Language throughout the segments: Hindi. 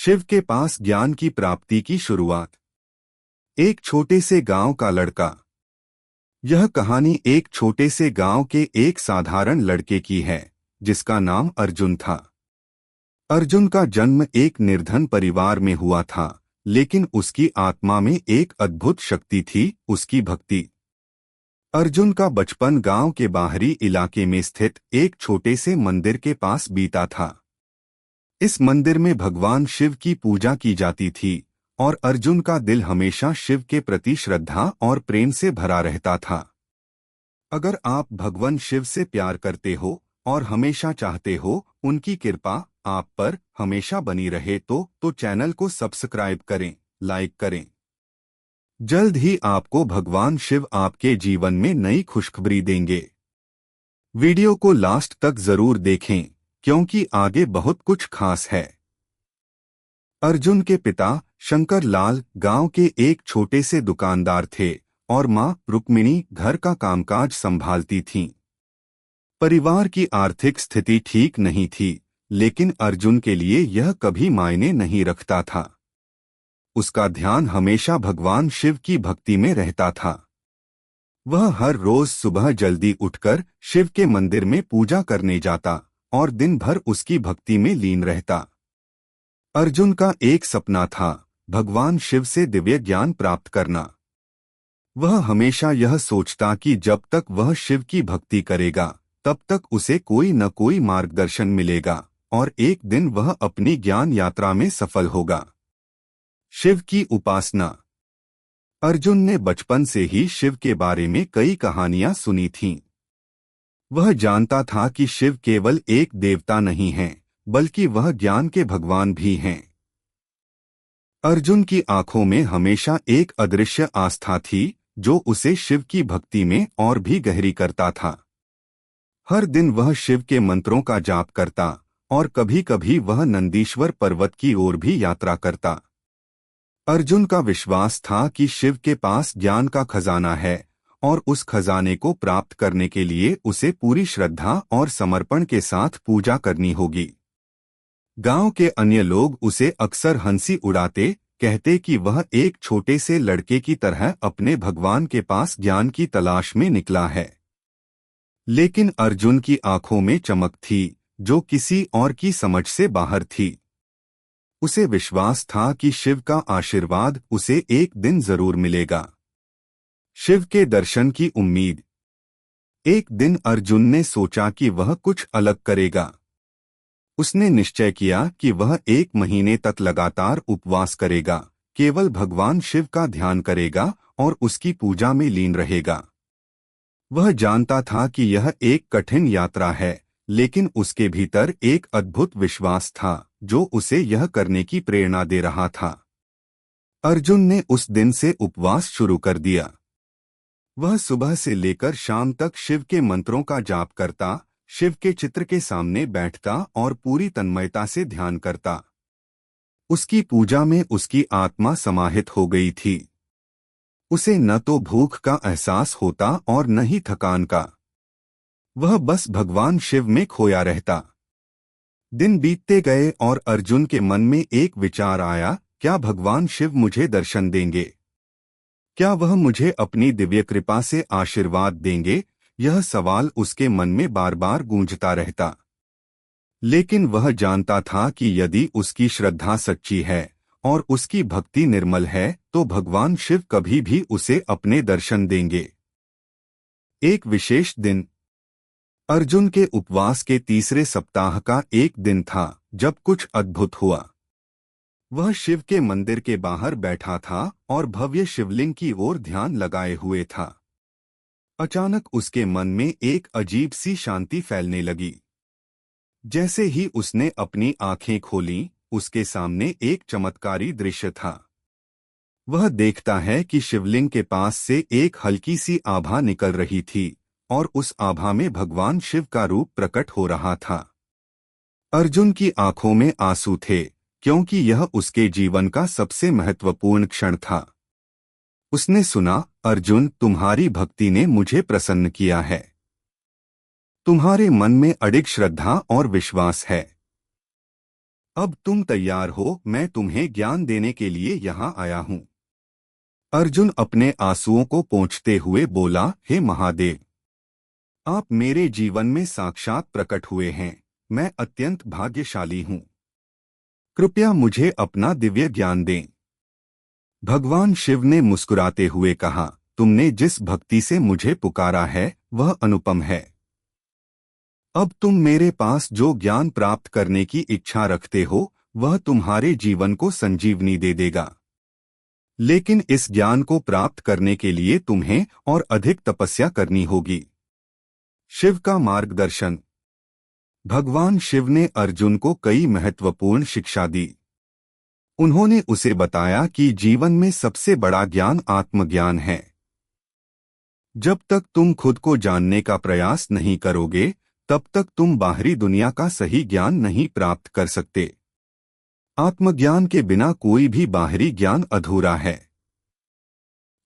शिव के पास ज्ञान की प्राप्ति की शुरुआत। एक छोटे से गांव का लड़का। यह कहानी एक छोटे से गांव के एक साधारण लड़के की है जिसका नाम अर्जुन था। अर्जुन का जन्म एक निर्धन परिवार में हुआ था, लेकिन उसकी आत्मा में एक अद्भुत शक्ति थी, उसकी भक्ति। अर्जुन का बचपन गांव के बाहरी इलाके में स्थित एक छोटे से मंदिर के पास बीता था। इस मंदिर में भगवान शिव की पूजा की जाती थी और अर्जुन का दिल हमेशा शिव के प्रति श्रद्धा और प्रेम से भरा रहता था। अगर आप भगवान शिव से प्यार करते हो और हमेशा चाहते हो उनकी कृपा आप पर हमेशा बनी रहे तो चैनल को सब्सक्राइब करें, लाइक करें। जल्द ही आपको भगवान शिव आपके जीवन में नई खुशखबरी देंगे। वीडियो को लास्ट तक जरूर देखें क्योंकि आगे बहुत कुछ खास है। अर्जुन के पिता शंकर लाल गांव के एक छोटे से दुकानदार थे और मां रुक्मिणी घर का कामकाज संभालती थीं। परिवार की आर्थिक स्थिति ठीक नहीं थी, लेकिन अर्जुन के लिए यह कभी मायने नहीं रखता था। उसका ध्यान हमेशा भगवान शिव की भक्ति में रहता था। वह हर रोज सुबह जल्दी उठकर शिव के मंदिर में पूजा करने जाता और दिन भर उसकी भक्ति में लीन रहता। अर्जुन का एक सपना था, भगवान शिव से दिव्य ज्ञान प्राप्त करना। वह हमेशा यह सोचता कि जब तक वह शिव की भक्ति करेगा तब तक उसे कोई न कोई मार्गदर्शन मिलेगा और एक दिन वह अपनी ज्ञान यात्रा में सफल होगा। शिव की उपासना। अर्जुन ने बचपन से ही शिव के बारे में कई कहानियां सुनी थीं। वह जानता था कि शिव केवल एक देवता नहीं हैं, बल्कि वह ज्ञान के भगवान भी हैं। अर्जुन की आंखों में हमेशा एक अदृश्य आस्था थी जो उसे शिव की भक्ति में और भी गहरी करता था। हर दिन वह शिव के मंत्रों का जाप करता और कभी कभी वह नंदीश्वर पर्वत की ओर भी यात्रा करता। अर्जुन का विश्वास था कि शिव के पास ज्ञान का खजाना है और उस खजाने को प्राप्त करने के लिए उसे पूरी श्रद्धा और समर्पण के साथ पूजा करनी होगी। गांव के अन्य लोग उसे अक्सर हंसी उड़ाते, कहते कि वह एक छोटे से लड़के की तरह अपने भगवान के पास ज्ञान की तलाश में निकला है। लेकिन अर्जुन की आंखों में चमक थी जो किसी और की समझ से बाहर थी। उसे विश्वास था कि शिव का आशीर्वाद उसे एक दिन जरूर मिलेगा। शिव के दर्शन की उम्मीद। एक दिन अर्जुन ने सोचा कि वह कुछ अलग करेगा। उसने निश्चय किया कि वह 1 महीने तक लगातार उपवास करेगा, केवल भगवान शिव का ध्यान करेगा और उसकी पूजा में लीन रहेगा। वह जानता था कि यह एक कठिन यात्रा है, लेकिन उसके भीतर एक अद्भुत विश्वास था जो उसे यह करने की प्रेरणा दे रहा था। अर्जुन ने उस दिन से उपवास शुरू कर दिया। वह सुबह से लेकर शाम तक शिव के मंत्रों का जाप करता, शिव के चित्र के सामने बैठता और पूरी तन्मयता से ध्यान करता। उसकी पूजा में उसकी आत्मा समाहित हो गई थी। उसे न तो भूख का एहसास होता और न ही थकान का। वह बस भगवान शिव में खोया रहता। दिन बीतते गए और अर्जुन के मन में एक विचार आया, क्या भगवान शिव मुझे दर्शन देंगे? क्या वह मुझे अपनी दिव्य कृपा से आशीर्वाद देंगे? यह सवाल उसके मन में बार बार गूंजता रहता। लेकिन वह जानता था कि यदि उसकी श्रद्धा सच्ची है और उसकी भक्ति निर्मल है तो भगवान शिव कभी भी उसे अपने दर्शन देंगे। एक विशेष दिन। अर्जुन के उपवास के तीसरे सप्ताह का एक दिन था जब कुछ अद्भुत हुआ। वह शिव के मंदिर के बाहर बैठा था और भव्य शिवलिंग की ओर ध्यान लगाए हुए था। अचानक उसके मन में एक अजीब सी शांति फैलने लगी। जैसे ही उसने अपनी आंखें खोलीं, उसके सामने एक चमत्कारी दृश्य था। वह देखता है कि शिवलिंग के पास से एक हल्की सी आभा निकल रही थी और उस आभा में भगवान शिव का रूप प्रकट हो रहा था। अर्जुन की आंखों में आंसू थे क्योंकि यह उसके जीवन का सबसे महत्वपूर्ण क्षण था। उसने सुना, अर्जुन, तुम्हारी भक्ति ने मुझे प्रसन्न किया है। तुम्हारे मन में अडिग श्रद्धा और विश्वास है। अब तुम तैयार हो, मैं तुम्हें ज्ञान देने के लिए यहाँ आया हूँ। अर्जुन अपने आंसुओं को पोंछते हुए बोला, हे महादेव, आप मेरे जीवन में साक्षात प्रकट हुए हैं। मैं अत्यंत भाग्यशाली हूँ। कृपया मुझे अपना दिव्य ज्ञान दें। भगवान शिव ने मुस्कुराते हुए कहा, तुमने जिस भक्ति से मुझे पुकारा है वह अनुपम है। अब तुम मेरे पास जो ज्ञान प्राप्त करने की इच्छा रखते हो वह तुम्हारे जीवन को संजीवनी दे देगा। लेकिन इस ज्ञान को प्राप्त करने के लिए तुम्हें और अधिक तपस्या करनी होगी। शिव का मार्गदर्शन। भगवान शिव ने अर्जुन को कई महत्वपूर्ण शिक्षा दी। उन्होंने उसे बताया कि जीवन में सबसे बड़ा ज्ञान आत्मज्ञान है। जब तक तुम खुद को जानने का प्रयास नहीं करोगे तब तक तुम बाहरी दुनिया का सही ज्ञान नहीं प्राप्त कर सकते। आत्मज्ञान के बिना कोई भी बाहरी ज्ञान अधूरा है।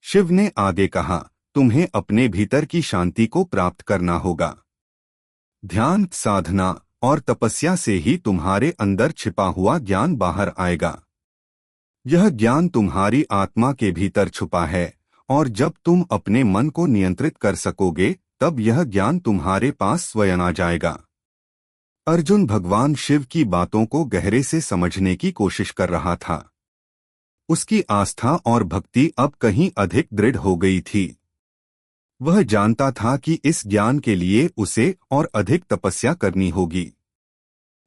शिव ने आगे कहा, तुम्हें अपने भीतर की शांति को प्राप्त करना होगा। ध्यान, साधना और तपस्या से ही तुम्हारे अंदर छिपा हुआ ज्ञान बाहर आएगा। यह ज्ञान तुम्हारी आत्मा के भीतर छुपा है और जब तुम अपने मन को नियंत्रित कर सकोगे तब यह ज्ञान तुम्हारे पास स्वयं आ जाएगा। अर्जुन भगवान शिव की बातों को गहरे से समझने की कोशिश कर रहा था। उसकी आस्था और भक्ति अब कहीं अधिक दृढ़ हो गई थी। वह जानता था कि इस ज्ञान के लिए उसे और अधिक तपस्या करनी होगी।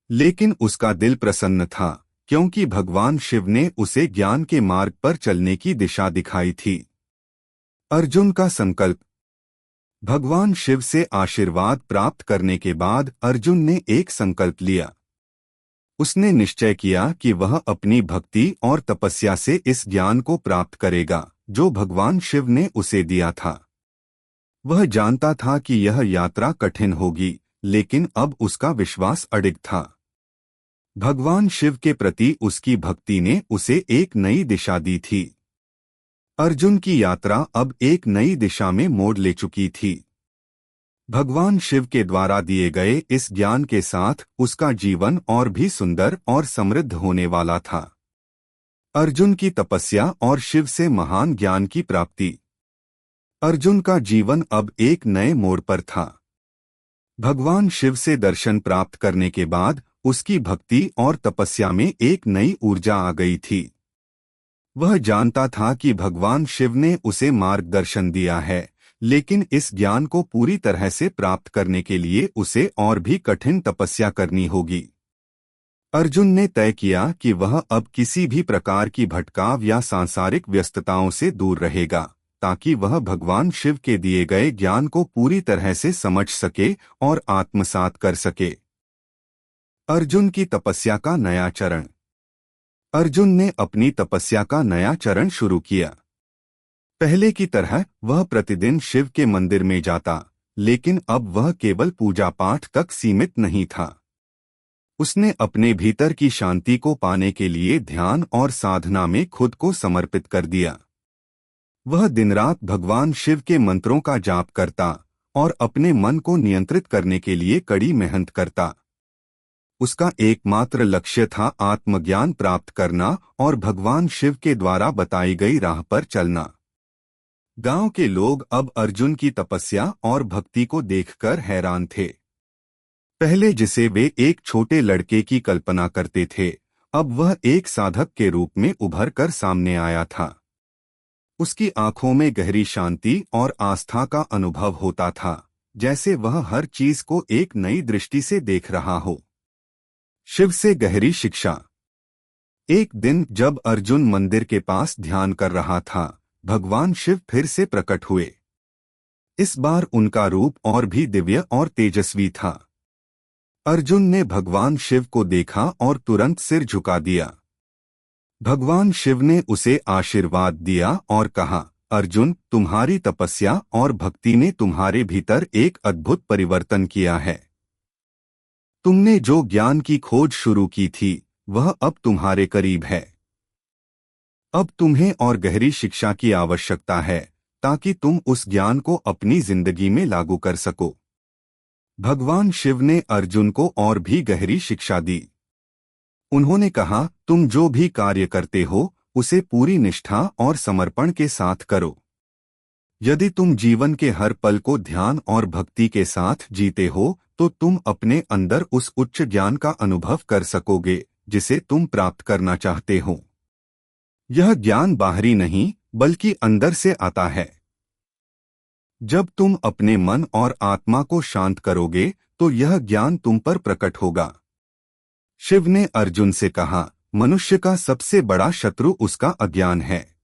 लेकिन उसका दिल प्रसन्न था क्योंकि भगवान शिव ने उसे ज्ञान के मार्ग पर चलने की दिशा दिखाई थी। अर्जुन का संकल्प। भगवान शिव से आशीर्वाद प्राप्त करने के बाद अर्जुन ने एक संकल्प लिया। उसने निश्चय किया कि वह अपनी भक्ति और तपस्या से इस ज्ञान को प्राप्त करेगा जो भगवान शिव ने उसे दिया था। वह जानता था कि यह यात्रा कठिन होगी, लेकिन अब उसका विश्वास अडिग था। भगवान शिव के प्रति उसकी भक्ति ने उसे एक नई दिशा दी थी। अर्जुन की यात्रा अब एक नई दिशा में मोड़ ले चुकी थी। भगवान शिव के द्वारा दिए गए इस ज्ञान के साथ उसका जीवन और भी सुंदर और समृद्ध होने वाला था। अर्जुन की तपस्या और शिव से महान ज्ञान की प्राप्ति। अर्जुन का जीवन अब एक नए मोड़ पर था। भगवान शिव से दर्शन प्राप्त करने के बाद उसकी भक्ति और तपस्या में एक नई ऊर्जा आ गई थी। वह जानता था कि भगवान शिव ने उसे मार्गदर्शन दिया है, लेकिन इस ज्ञान को पूरी तरह से प्राप्त करने के लिए उसे और भी कठिन तपस्या करनी होगी। अर्जुन ने तय किया कि वह अब किसी भी प्रकार की भटकाव या सांसारिक व्यस्तताओं से दूर रहेगा, ताकि वह भगवान शिव के दिए गए ज्ञान को पूरी तरह से समझ सके और आत्मसात कर सके। अर्जुन की तपस्या का नया चरण। अर्जुन ने अपनी तपस्या का नया चरण शुरू किया। पहले की तरह वह प्रतिदिन शिव के मंदिर में जाता, लेकिन अब वह केवल पूजा पाठ तक सीमित नहीं था। उसने अपने भीतर की शांति को पाने के लिए ध्यान और साधना में खुद को समर्पित कर दिया। वह दिन रात भगवान शिव के मंत्रों का जाप करता और अपने मन को नियंत्रित करने के लिए कड़ी मेहनत करता। उसका एकमात्र लक्ष्य था आत्मज्ञान प्राप्त करना और भगवान शिव के द्वारा बताई गई राह पर चलना। गांव के लोग अब अर्जुन की तपस्या और भक्ति को देखकर हैरान थे। पहले जिसे वे एक छोटे लड़के की कल्पना करते थे, अब वह एक साधक के रूप में उभर कर सामने आया था। उसकी आंखों में गहरी शांति और आस्था का अनुभव होता था, जैसे वह हर चीज को एक नई दृष्टि से देख रहा हो। शिव से गहरी शिक्षा। एक दिन जब अर्जुन मंदिर के पास ध्यान कर रहा था, भगवान शिव फिर से प्रकट हुए। इस बार उनका रूप और भी दिव्य और तेजस्वी था। अर्जुन ने भगवान शिव को देखा और तुरंत सिर झुका दिया। भगवान शिव ने उसे आशीर्वाद दिया और कहा, अर्जुन, तुम्हारी तपस्या और भक्ति ने तुम्हारे भीतर एक अद्भुत परिवर्तन किया है। तुमने जो ज्ञान की खोज शुरू की थी वह अब तुम्हारे करीब है। अब तुम्हें और गहरी शिक्षा की आवश्यकता है ताकि तुम उस ज्ञान को अपनी जिंदगी में लागू कर सको। भगवान शिव ने अर्जुन को और भी गहरी शिक्षा दी। उन्होंने कहा, तुम जो भी कार्य करते हो उसे पूरी निष्ठा और समर्पण के साथ करो। यदि तुम जीवन के हर पल को ध्यान और भक्ति के साथ जीते हो तो तुम अपने अंदर उस उच्च ज्ञान का अनुभव कर सकोगे जिसे तुम प्राप्त करना चाहते हो। यह ज्ञान बाहरी नहीं बल्कि अंदर से आता है। जब तुम अपने मन और आत्मा को शांत करोगे तो यह ज्ञान तुम पर प्रकट होगा। शिव ने अर्जुन से कहा, मनुष्य का सबसे बड़ा शत्रु उसका अज्ञान है।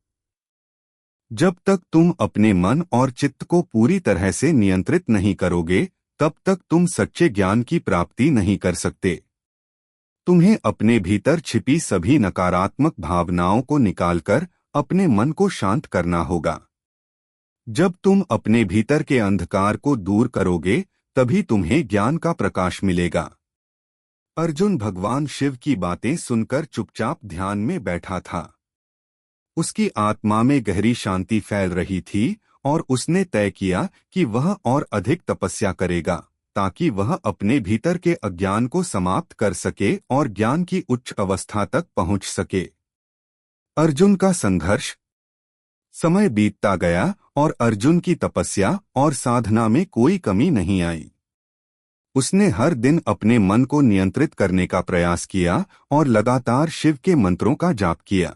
जब तक तुम अपने मन और चित्त को पूरी तरह से नियंत्रित नहीं करोगे तब तक तुम सच्चे ज्ञान की प्राप्ति नहीं कर सकते। तुम्हें अपने भीतर छिपी सभी नकारात्मक भावनाओं को निकालकर अपने मन को शांत करना होगा। जब तुम अपने भीतर के अंधकार को दूर करोगे तभी तुम्हें ज्ञान का प्रकाश मिलेगा। अर्जुन भगवान शिव की बातें सुनकर चुपचाप ध्यान में बैठा था। उसकी आत्मा में गहरी शांति फैल रही थी और उसने तय किया कि वह और अधिक तपस्या करेगा ताकि वह अपने भीतर के अज्ञान को समाप्त कर सके और ज्ञान की उच्च अवस्था तक पहुंच सके। अर्जुन का संघर्ष। समय बीतता गया और अर्जुन की तपस्या और साधना में कोई कमी नहीं आई। उसने हर दिन अपने मन को नियंत्रित करने का प्रयास किया और लगातार शिव के मंत्रों का जाप किया।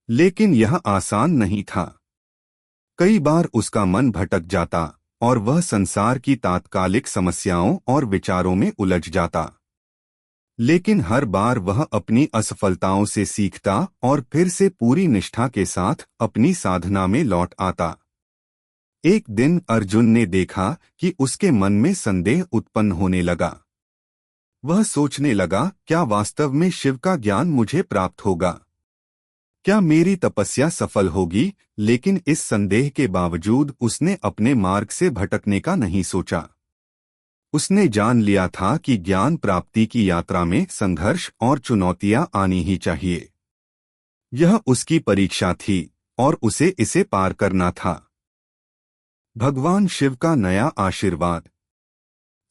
लेकिन यह आसान नहीं था। कई बार उसका मन भटक जाता और वह संसार की तात्कालिक समस्याओं और विचारों में उलझ जाता। लेकिन हर बार वह अपनी असफलताओं से सीखता और फिर से पूरी निष्ठा के साथ अपनी साधना में लौट आता। एक दिन अर्जुन ने देखा कि उसके मन में संदेह उत्पन्न होने लगा। वह सोचने लगा, क्या वास्तव में शिव का ज्ञान मुझे प्राप्त होगा? क्या मेरी तपस्या सफल होगी? लेकिन इस संदेह के बावजूद उसने अपने मार्ग से भटकने का नहीं सोचा। उसने जान लिया था कि ज्ञान प्राप्ति की यात्रा में संघर्ष और चुनौतियां आनी ही चाहिए। यह उसकी परीक्षा थी और उसे इसे पार करना था। भगवान शिव का नया आशीर्वाद।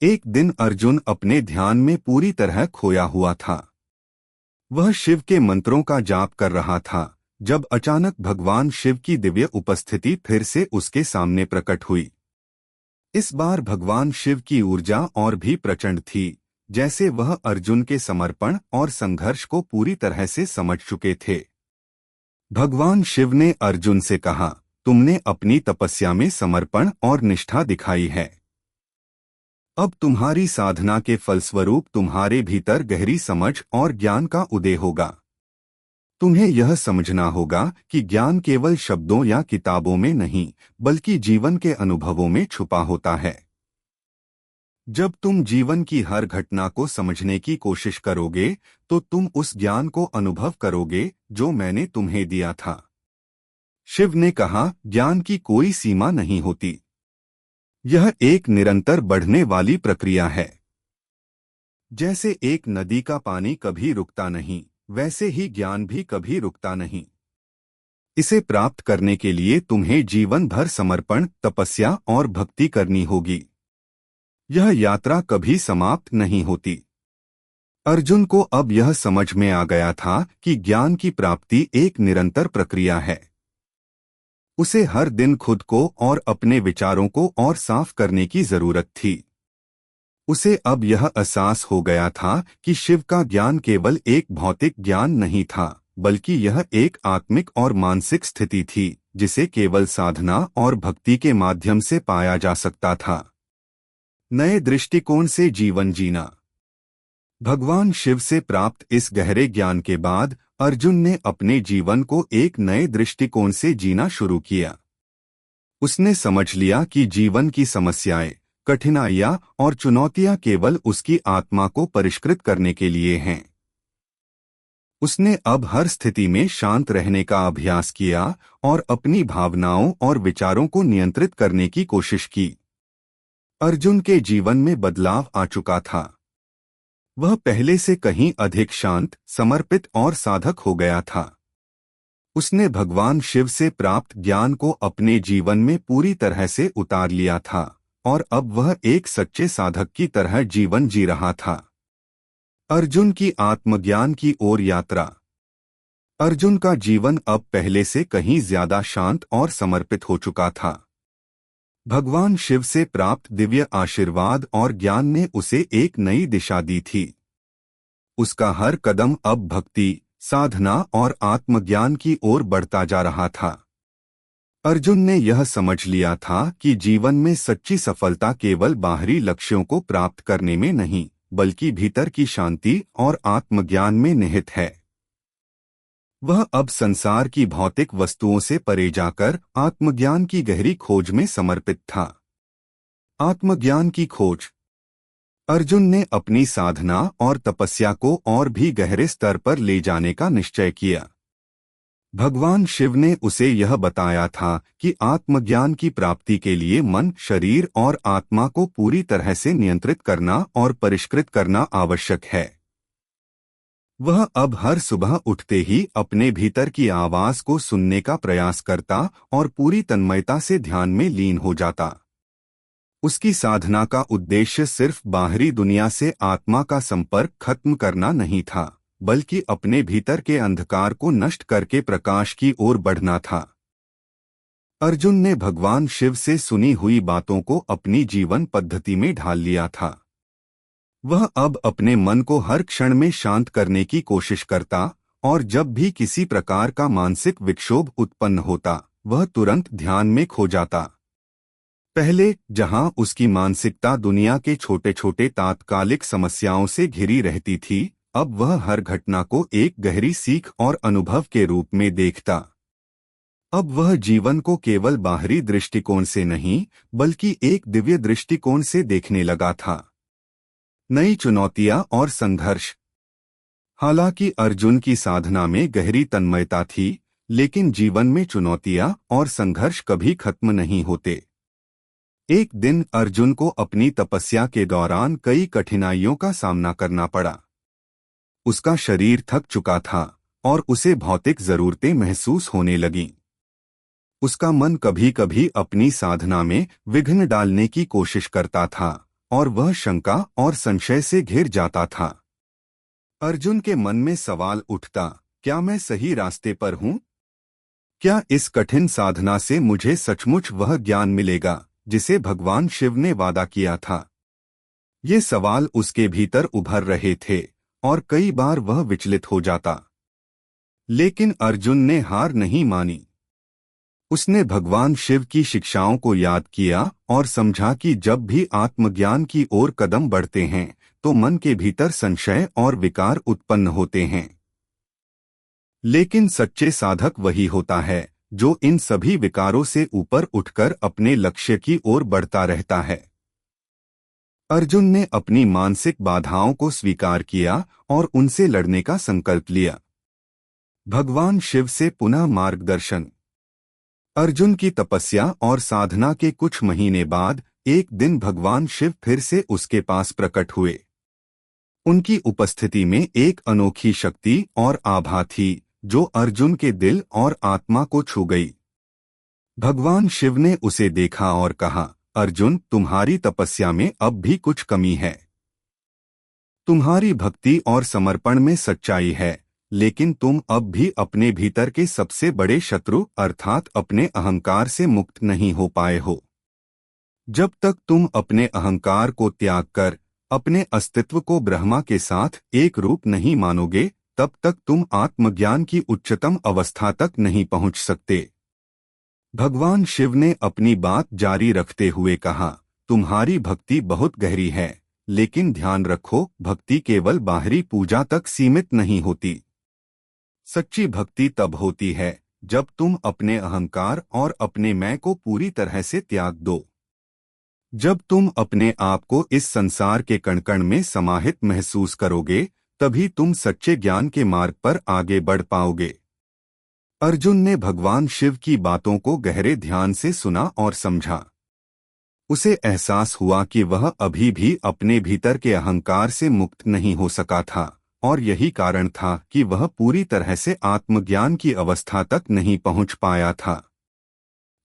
एक दिन अर्जुन अपने ध्यान में पूरी तरह खोया हुआ था। वह शिव के मंत्रों का जाप कर रहा था जब अचानक भगवान शिव की दिव्य उपस्थिति फिर से उसके सामने प्रकट हुई। इस बार भगवान शिव की ऊर्जा और भी प्रचंड थी, जैसे वह अर्जुन के समर्पण और संघर्ष को पूरी तरह से समझ चुके थे। भगवान शिव ने अर्जुन से कहा, तुमने अपनी तपस्या में समर्पण और निष्ठा दिखाई है। अब तुम्हारी साधना के फलस्वरूप तुम्हारे भीतर गहरी समझ और ज्ञान का उदय होगा। तुम्हें यह समझना होगा कि ज्ञान केवल शब्दों या किताबों में नहीं बल्कि जीवन के अनुभवों में छुपा होता है। जब तुम जीवन की हर घटना को समझने की कोशिश करोगे तो तुम उस ज्ञान को अनुभव करोगे जो मैंने तुम्हें दिया था। शिव ने कहा, ज्ञान की कोई सीमा नहीं होती। यह एक निरंतर बढ़ने वाली प्रक्रिया है। जैसे एक नदी का पानी कभी रुकता नहीं, वैसे ही ज्ञान भी कभी रुकता नहीं। इसे प्राप्त करने के लिए तुम्हें जीवन भर समर्पण, तपस्या और भक्ति करनी होगी। यह यात्रा कभी समाप्त नहीं होती। अर्जुन को अब यह समझ में आ गया था कि ज्ञान की प्राप्ति एक निरंतर प्रक्रिया है। उसे हर दिन खुद को और अपने विचारों को और साफ करने की जरूरत थी। उसे अब यह एहसास हो गया था कि शिव का ज्ञान केवल एक भौतिक ज्ञान नहीं था, बल्कि यह एक आत्मिक और मानसिक स्थिति थी जिसे केवल साधना और भक्ति के माध्यम से पाया जा सकता था। नए दृष्टिकोण से जीवन जीना। भगवान शिव से प्राप्त इस गहरे ज्ञान के बाद अर्जुन ने अपने जीवन को एक नए दृष्टिकोण से जीना शुरू किया। उसने समझ लिया कि जीवन की समस्याएं, कठिनाइयां और चुनौतियां केवल उसकी आत्मा को परिष्कृत करने के लिए हैं। उसने अब हर स्थिति में शांत रहने का अभ्यास किया और अपनी भावनाओं और विचारों को नियंत्रित करने की कोशिश की। अर्जुन के जीवन में बदलाव आ चुका था। वह पहले से कहीं अधिक शांत, समर्पित और साधक हो गया था। उसने भगवान शिव से प्राप्त ज्ञान को अपने जीवन में पूरी तरह से उतार लिया था और अब वह एक सच्चे साधक की तरह जीवन जी रहा था। अर्जुन की आत्मज्ञान की ओर यात्रा। अर्जुन का जीवन अब पहले से कहीं ज्यादा शांत और समर्पित हो चुका था। भगवान शिव से प्राप्त दिव्य आशीर्वाद और ज्ञान ने उसे एक नई दिशा दी थी। उसका हर कदम अब भक्ति, साधना और आत्मज्ञान की ओर बढ़ता जा रहा था। अर्जुन ने यह समझ लिया था कि जीवन में सच्ची सफलता केवल बाहरी लक्ष्यों को प्राप्त करने में नहीं, बल्कि भीतर की शांति और आत्मज्ञान में निहित है। वह अब संसार की भौतिक वस्तुओं से परे जाकर आत्मज्ञान की गहरी खोज में समर्पित था। आत्मज्ञान की खोज। अर्जुन ने अपनी साधना और तपस्या को और भी गहरे स्तर पर ले जाने का निश्चय किया। भगवान शिव ने उसे यह बताया था कि आत्मज्ञान की प्राप्ति के लिए मन, शरीर और आत्मा को पूरी तरह से नियंत्रित करना और परिष्कृत करना आवश्यक है। वह अब हर सुबह उठते ही अपने भीतर की आवाज को सुनने का प्रयास करता और पूरी तन्मयता से ध्यान में लीन हो जाता। उसकी साधना का उद्देश्य सिर्फ बाहरी दुनिया से आत्मा का संपर्क खत्म करना नहीं था, बल्कि अपने भीतर के अंधकार को नष्ट करके प्रकाश की ओर बढ़ना था। अर्जुन ने भगवान शिव से सुनी हुई बातों को अपनी जीवन पद्धति में ढाल लिया था। वह अब अपने मन को हर क्षण में शांत करने की कोशिश करता और जब भी किसी प्रकार का मानसिक विक्षोभ उत्पन्न होता, वह तुरंत ध्यान में खो जाता। पहले जहां उसकी मानसिकता दुनिया के छोटे छोटे तात्कालिक समस्याओं से घिरी रहती थी, अब वह हर घटना को एक गहरी सीख और अनुभव के रूप में देखता। अब वह जीवन को केवल बाहरी दृष्टिकोण से नहीं, बल्कि एक दिव्य दृष्टिकोण से देखने लगा था। नई चुनौतियां और संघर्ष। हालांकि अर्जुन की साधना में गहरी तन्मयता थी, लेकिन जीवन में चुनौतियां और संघर्ष कभी खत्म नहीं होते। एक दिन अर्जुन को अपनी तपस्या के दौरान कई कठिनाइयों का सामना करना पड़ा। उसका शरीर थक चुका था और उसे भौतिक जरूरतें महसूस होने लगीं। उसका मन कभी कभी अपनी साधना में विघ्न डालने की कोशिश करता था और वह शंका और संशय से घिर जाता था। अर्जुन के मन में सवाल उठता, क्या मैं सही रास्ते पर हूं? क्या इस कठिन साधना से मुझे सचमुच वह ज्ञान मिलेगा जिसे भगवान शिव ने वादा किया था? ये सवाल उसके भीतर उभर रहे थे और कई बार वह विचलित हो जाता। लेकिन अर्जुन ने हार नहीं मानी। उसने भगवान शिव की शिक्षाओं को याद किया और समझा कि जब भी आत्मज्ञान की ओर कदम बढ़ते हैं तो मन के भीतर संशय और विकार उत्पन्न होते हैं। लेकिन सच्चे साधक वही होता है जो इन सभी विकारों से ऊपर उठकर अपने लक्ष्य की ओर बढ़ता रहता है। अर्जुन ने अपनी मानसिक बाधाओं को स्वीकार किया और उनसे लड़ने का संकल्प लिया। भगवान शिव से पुनः मार्गदर्शन। अर्जुन की तपस्या और साधना के कुछ महीने बाद एक दिन भगवान शिव फिर से उसके पास प्रकट हुए। उनकी उपस्थिति में एक अनोखी शक्ति और आभा थी जो अर्जुन के दिल और आत्मा को छू गई। भगवान शिव ने उसे देखा और कहा, अर्जुन, तुम्हारी तपस्या में अब भी कुछ कमी है। तुम्हारी भक्ति और समर्पण में सच्चाई है, लेकिन तुम अब भी अपने भीतर के सबसे बड़े शत्रु अर्थात अपने अहंकार से मुक्त नहीं हो पाए हो। जब तक तुम अपने अहंकार को त्याग कर अपने अस्तित्व को ब्रह्मा के साथ एक रूप नहीं मानोगे, तब तक तुम आत्मज्ञान की उच्चतम अवस्था तक नहीं पहुंच सकते। भगवान शिव ने अपनी बात जारी रखते हुए कहा, तुम्हारी भक्ति बहुत गहरी है, लेकिन ध्यान रखो, भक्ति केवल बाहरी पूजा तक सीमित नहीं होती। सच्ची भक्ति तब होती है जब तुम अपने अहंकार और अपने मैं को पूरी तरह से त्याग दो। जब तुम अपने आप को इस संसार के कण-कण में समाहित महसूस करोगे, तभी तुम सच्चे ज्ञान के मार्ग पर आगे बढ़ पाओगे। अर्जुन ने भगवान शिव की बातों को गहरे ध्यान से सुना और समझा। उसे एहसास हुआ कि वह अभी भी अपने भीतर के अहंकार से मुक्त नहीं हो सका था और यही कारण था कि वह पूरी तरह से आत्मज्ञान की अवस्था तक नहीं पहुंच पाया था।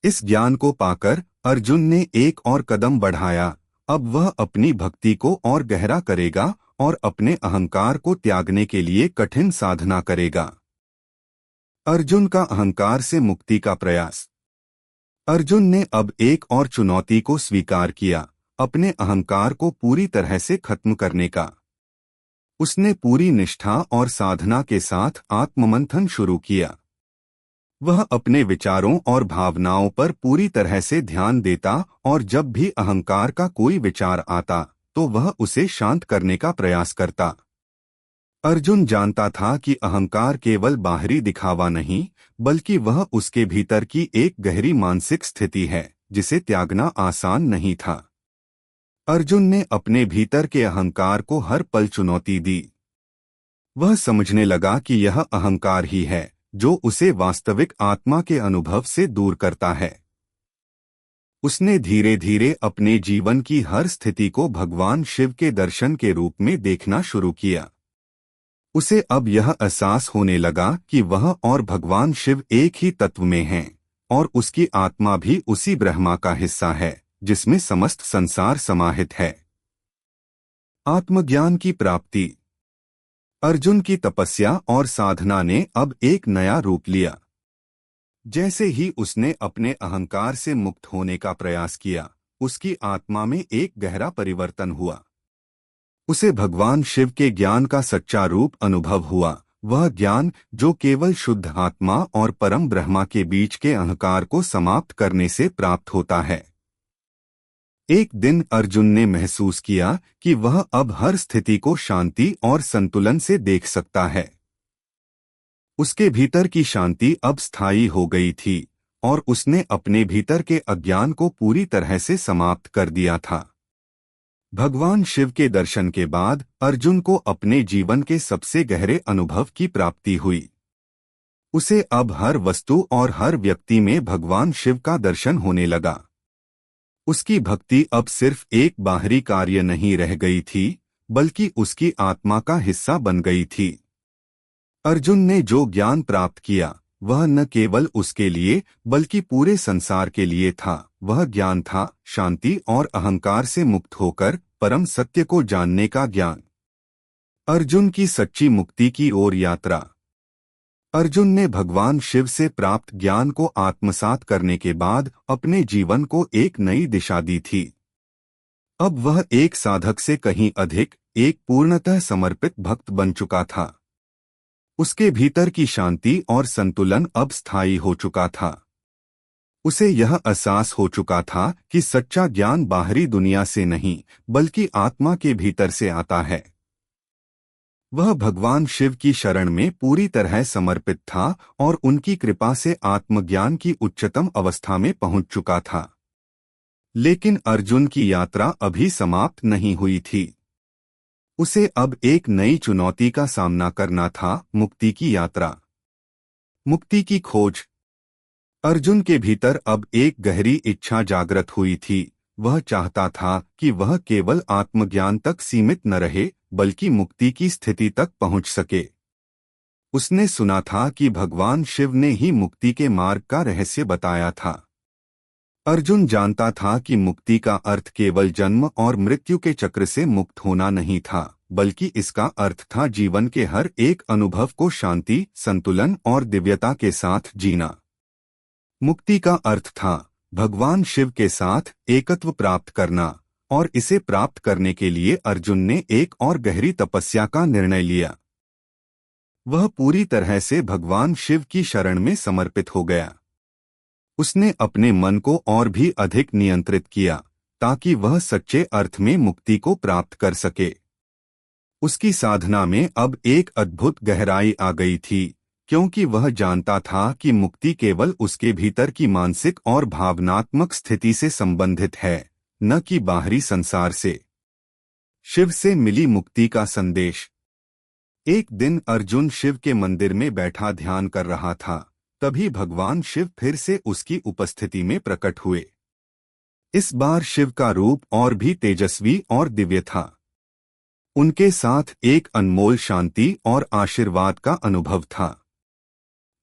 इस ज्ञान को पाकर अर्जुन ने एक और कदम बढ़ाया। अब वह अपनी भक्ति को और गहरा करेगा और अपने अहंकार को त्यागने के लिए कठिन साधना करेगा। अर्जुन का अहंकार से मुक्ति का प्रयास। अर्जुन ने अब एक और चुनौती को स्वीकार किया, अपने अहंकार को पूरी तरह से खत्म करने का। उसने पूरी निष्ठा और साधना के साथ आत्ममंथन शुरू किया। वह अपने विचारों और भावनाओं पर पूरी तरह से ध्यान देता और जब भी अहंकार का कोई विचार आता तो वह उसे शांत करने का प्रयास करता। अर्जुन जानता था कि अहंकार केवल बाहरी दिखावा नहीं, बल्कि वह उसके भीतर की एक गहरी मानसिक स्थिति है जिसे त्यागना आसान नहीं था। अर्जुन ने अपने भीतर के अहंकार को हर पल चुनौती दी। वह समझने लगा कि यह अहंकार ही है जो उसे वास्तविक आत्मा के अनुभव से दूर करता है। उसने धीरे धीरे अपने जीवन की हर स्थिति को भगवान शिव के दर्शन के रूप में देखना शुरू किया। उसे अब यह एहसास होने लगा कि वह और भगवान शिव एक ही तत्व में हैं और उसकी आत्मा भी उसी ब्रह्मा का हिस्सा है जिसमें समस्त संसार समाहित है। आत्मज्ञान की प्राप्ति। अर्जुन की तपस्या और साधना ने अब एक नया रूप लिया। जैसे ही उसने अपने अहंकार से मुक्त होने का प्रयास किया, उसकी आत्मा में एक गहरा परिवर्तन हुआ। उसे भगवान शिव के ज्ञान का सच्चा रूप अनुभव हुआ, वह ज्ञान जो केवल शुद्ध आत्मा और परम ब्रह्मा के बीच के अहंकार को समाप्त करने से प्राप्त होता है। एक दिन अर्जुन ने महसूस किया कि वह अब हर स्थिति को शांति और संतुलन से देख सकता है। उसके भीतर की शांति अब स्थायी हो गई थी और उसने अपने भीतर के अज्ञान को पूरी तरह से समाप्त कर दिया था। भगवान शिव के दर्शन के बाद अर्जुन को अपने जीवन के सबसे गहरे अनुभव की प्राप्ति हुई। उसे अब हर वस्तु और हर व्यक्ति में भगवान शिव का दर्शन होने लगा। उसकी भक्ति अब सिर्फ एक बाहरी कार्य नहीं रह गई थी, बल्कि उसकी आत्मा का हिस्सा बन गई थी। अर्जुन ने जो ज्ञान प्राप्त किया वह न केवल उसके लिए बल्कि पूरे संसार के लिए था। वह ज्ञान था शांति और अहंकार से मुक्त होकर परम सत्य को जानने का ज्ञान। अर्जुन की सच्ची मुक्ति की ओर यात्रा। अर्जुन ने भगवान शिव से प्राप्त ज्ञान को आत्मसात करने के बाद अपने जीवन को एक नई दिशा दी थी। अब वह एक साधक से कहीं अधिक एक पूर्णतः समर्पित भक्त बन चुका था। उसके भीतर की शांति और संतुलन अब स्थायी हो चुका था। उसे यह एहसास हो चुका था कि सच्चा ज्ञान बाहरी दुनिया से नहीं बल्कि आत्मा के भीतर से आता है। वह भगवान शिव की शरण में पूरी तरह समर्पित था और उनकी कृपा से आत्मज्ञान की उच्चतम अवस्था में पहुंच चुका था। लेकिन अर्जुन की यात्रा अभी समाप्त नहीं हुई थी। उसे अब एक नई चुनौती का सामना करना था, मुक्ति की यात्रा। मुक्ति की खोज। अर्जुन के भीतर अब एक गहरी इच्छा जागृत हुई थी। वह चाहता था कि वह केवल आत्मज्ञान तक सीमित न रहे बल्कि मुक्ति की स्थिति तक पहुंच सके। उसने सुना था कि भगवान शिव ने ही मुक्ति के मार्ग का रहस्य बताया था। अर्जुन जानता था कि मुक्ति का अर्थ केवल जन्म और मृत्यु के चक्र से मुक्त होना नहीं था, बल्कि इसका अर्थ था जीवन के हर एक अनुभव को शांति, संतुलन और दिव्यता के साथ जीना। मुक्ति का अर्थ था भगवान शिव के साथ एकत्व प्राप्त करना, और इसे प्राप्त करने के लिए अर्जुन ने एक और गहरी तपस्या का निर्णय लिया। वह पूरी तरह से भगवान शिव की शरण में समर्पित हो गया। उसने अपने मन को और भी अधिक नियंत्रित किया ताकि वह सच्चे अर्थ में मुक्ति को प्राप्त कर सके। उसकी साधना में अब एक अद्भुत गहराई आ गई थी, क्योंकि वह जानता था कि मुक्ति केवल उसके भीतर की मानसिक और भावनात्मक स्थिति से संबंधित है, न कि बाहरी संसार से। शिव से मिली मुक्ति का संदेश। एक दिन अर्जुन शिव के मंदिर में बैठा ध्यान कर रहा था। तभी भगवान शिव फिर से उसकी उपस्थिति में प्रकट हुए। इस बार शिव का रूप और भी तेजस्वी और दिव्य था। उनके साथ एक अनमोल शांति और आशीर्वाद का अनुभव था।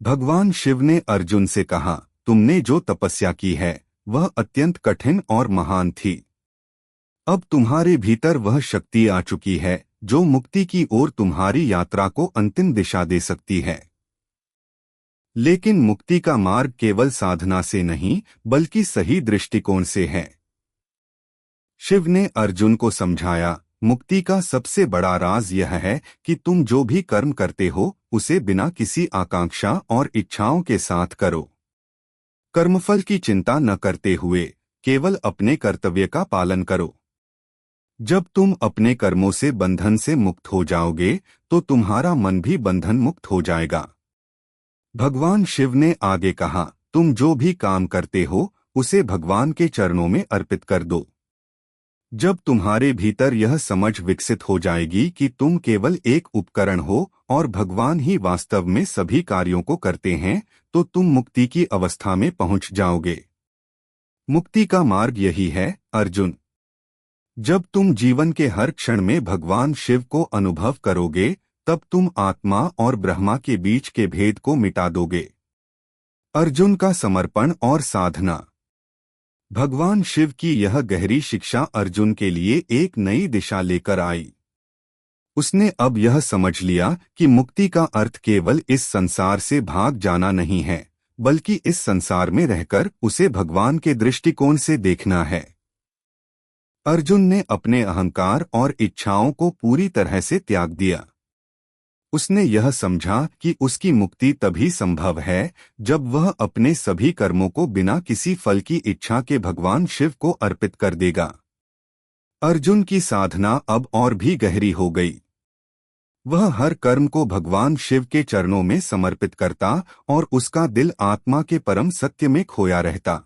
भगवान शिव ने अर्जुन से कहा, तुमने जो तपस्या की है वह अत्यंत कठिन और महान थी। अब तुम्हारे भीतर वह शक्ति आ चुकी है जो मुक्ति की ओर तुम्हारी यात्रा को अंतिम दिशा दे सकती है। लेकिन मुक्ति का मार्ग केवल साधना से नहीं, बल्कि सही दृष्टिकोण से है। शिव ने अर्जुन को समझाया, मुक्ति का सबसे बड़ा राज यह है कि तुम जो भी कर्म करते हो उसे बिना किसी आकांक्षा और इच्छाओं के साथ करो। कर्मफल की चिंता न करते हुए केवल अपने कर्तव्य का पालन करो। जब तुम अपने कर्मों से बंधन से मुक्त हो जाओगे तो तुम्हारा मन भी बंधन मुक्त हो जाएगा। भगवान शिव ने आगे कहा, तुम जो भी काम करते हो उसे भगवान के चरणों में अर्पित कर दो। जब तुम्हारे भीतर यह समझ विकसित हो जाएगी कि तुम केवल एक उपकरण हो और भगवान ही वास्तव में सभी कार्यों को करते हैं, तो तुम मुक्ति की अवस्था में पहुंच जाओगे। मुक्ति का मार्ग यही है, अर्जुन। जब तुम जीवन के हर क्षण में भगवान शिव को अनुभव करोगे, तब तुम आत्मा और ब्रह्मा के बीच के भेद को मिटा दोगे। अर्जुन का समर्पण और साधना। भगवान शिव की यह गहरी शिक्षा अर्जुन के लिए एक नई दिशा लेकर आई। उसने अब यह समझ लिया कि मुक्ति का अर्थ केवल इस संसार से भाग जाना नहीं है, बल्कि इस संसार में रहकर उसे भगवान के दृष्टिकोण से देखना है। अर्जुन ने अपने अहंकार और इच्छाओं को पूरी तरह से त्याग दिया। उसने यह समझा कि उसकी मुक्ति तभी संभव है जब वह अपने सभी कर्मों को बिना किसी फल की इच्छा के भगवान शिव को अर्पित कर देगा। अर्जुन की साधना अब और भी गहरी हो गई। वह हर कर्म को भगवान शिव के चरणों में समर्पित करता और उसका दिल आत्मा के परम सत्य में खोया रहता।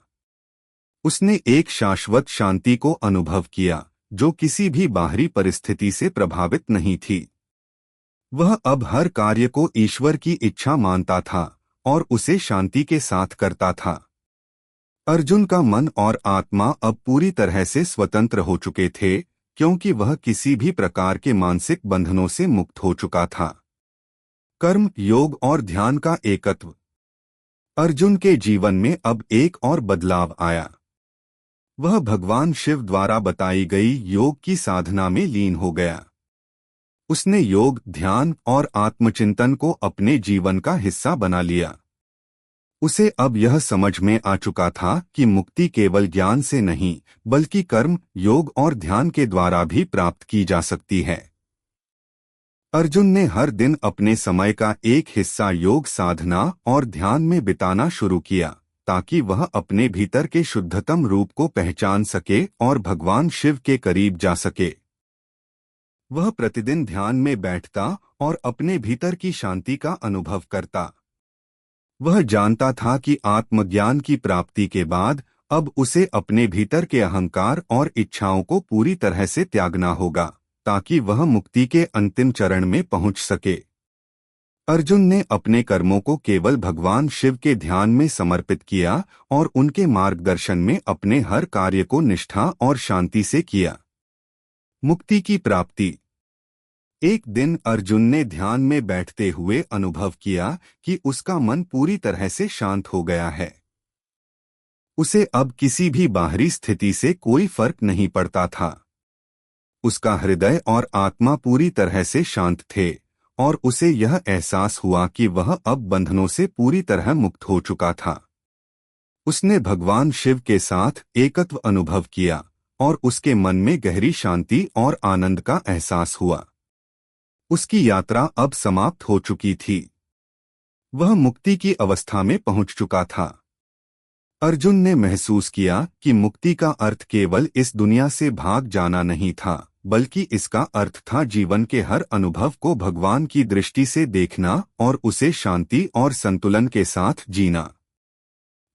उसने एक शाश्वत शांति को अनुभव किया जो किसी भी बाहरी परिस्थिति से प्रभावित नहीं थी। वह अब हर कार्य को ईश्वर की इच्छा मानता था और उसे शांति के साथ करता था। अर्जुन का मन और आत्मा अब पूरी तरह से स्वतंत्र हो चुके थे, क्योंकि वह किसी भी प्रकार के मानसिक बंधनों से मुक्त हो चुका था। कर्म, योग और ध्यान का एकत्व। अर्जुन के जीवन में अब एक और बदलाव आया। वह भगवान शिव द्वारा बताई गई योग की साधना में लीन हो गया। उसने योग, ध्यान और आत्मचिंतन को अपने जीवन का हिस्सा बना लिया। उसे अब यह समझ में आ चुका था कि मुक्ति केवल ज्ञान से नहीं, बल्कि कर्म, योग और ध्यान के द्वारा भी प्राप्त की जा सकती है। अर्जुन ने हर दिन अपने समय का एक हिस्सा योग साधना और ध्यान में बिताना शुरू किया, ताकि वह अपने भीतर के शुद्धतम रूप को पहचान सके और भगवान शिव के करीब जा सके। वह प्रतिदिन ध्यान में बैठता और अपने भीतर की शांति का अनुभव करता। वह जानता था कि आत्मज्ञान की प्राप्ति के बाद अब उसे अपने भीतर के अहंकार और इच्छाओं को पूरी तरह से त्यागना होगा, ताकि वह मुक्ति के अंतिम चरण में पहुंच सके। अर्जुन ने अपने कर्मों को केवल भगवान शिव के ध्यान में समर्पित किया और उनके मार्गदर्शन में अपने हर कार्य को निष्ठा और शांति से किया। मुक्ति की प्राप्ति। एक दिन अर्जुन ने ध्यान में बैठते हुए अनुभव किया कि उसका मन पूरी तरह से शांत हो गया है। उसे अब किसी भी बाहरी स्थिति से कोई फर्क नहीं पड़ता था। उसका हृदय और आत्मा पूरी तरह से शांत थे और उसे यह एहसास हुआ कि वह अब बंधनों से पूरी तरह मुक्त हो चुका था। उसने भगवान शिव के साथ एकत्व अनुभव किया और उसके मन में गहरी शांति और आनंद का एहसास हुआ। उसकी यात्रा अब समाप्त हो चुकी थी। वह मुक्ति की अवस्था में पहुंच चुका था। अर्जुन ने महसूस किया कि मुक्ति का अर्थ केवल इस दुनिया से भाग जाना नहीं था, बल्कि इसका अर्थ था जीवन के हर अनुभव को भगवान की दृष्टि से देखना और उसे शांति और संतुलन के साथ जीना।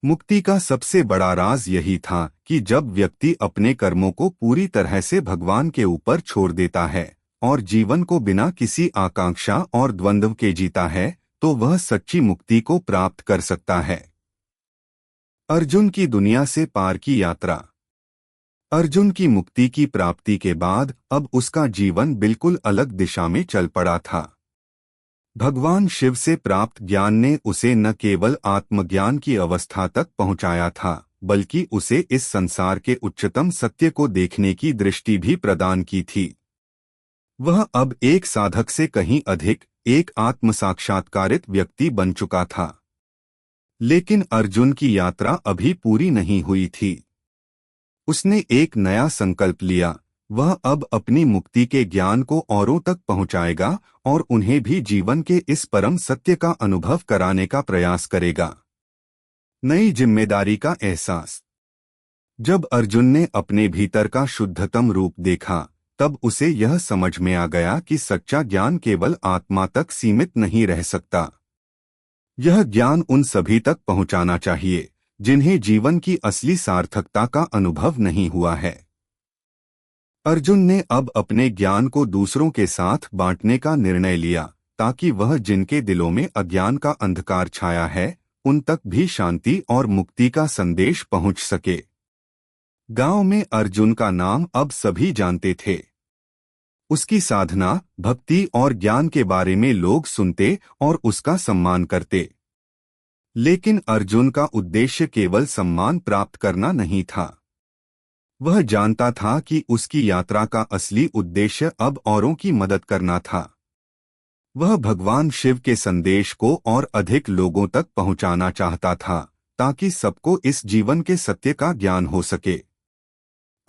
मुक्ति का सबसे बड़ा राज यही था कि जब व्यक्ति अपने कर्मों को पूरी तरह से भगवान के ऊपर छोड़ देता है और जीवन को बिना किसी आकांक्षा और द्वंद्व के जीता है, तो वह सच्ची मुक्ति को प्राप्त कर सकता है। अर्जुन की दुनिया से पार की यात्रा। अर्जुन की मुक्ति की प्राप्ति के बाद अब उसका जीवन बिल्कुल अलग दिशा में चल पड़ा था। भगवान शिव से प्राप्त ज्ञान ने उसे न केवल आत्मज्ञान की अवस्था तक पहुंचाया था, बल्कि उसे इस संसार के उच्चतम सत्य को देखने की दृष्टि भी प्रदान की थी। वह अब एक साधक से कहीं अधिक एक आत्म साक्षात्कारित व्यक्ति बन चुका था। लेकिन अर्जुन की यात्रा अभी पूरी नहीं हुई थी। उसने एक नया संकल्प लिया। वह अब अपनी मुक्ति के ज्ञान को औरों तक पहुंचाएगा और उन्हें भी जीवन के इस परम सत्य का अनुभव कराने का प्रयास करेगा। नई जिम्मेदारी का एहसास। जब अर्जुन ने अपने भीतर का शुद्धतम रूप देखा, तब उसे यह समझ में आ गया कि सच्चा ज्ञान केवल आत्मा तक सीमित नहीं रह सकता। यह ज्ञान उन सभी तक पहुंचाना चाहिए जिन्हें जीवन की असली सार्थकता का अनुभव नहीं हुआ है। अर्जुन ने अब अपने ज्ञान को दूसरों के साथ बांटने का निर्णय लिया, ताकि वह जिनके दिलों में अज्ञान का अंधकार छाया है, उन तक भी शांति और मुक्ति का संदेश पहुंच सके। गांव में अर्जुन का नाम अब सभी जानते थे। उसकी साधना, भक्ति और ज्ञान के बारे में लोग सुनते और उसका सम्मान करते। लेकिन अर्जुन का उद्देश्य केवल सम्मान प्राप्त करना नहीं था। वह जानता था कि उसकी यात्रा का असली उद्देश्य अब औरों की मदद करना था। वह भगवान शिव के संदेश को और अधिक लोगों तक पहुंचाना चाहता था, ताकि सबको इस जीवन के सत्य का ज्ञान हो सके।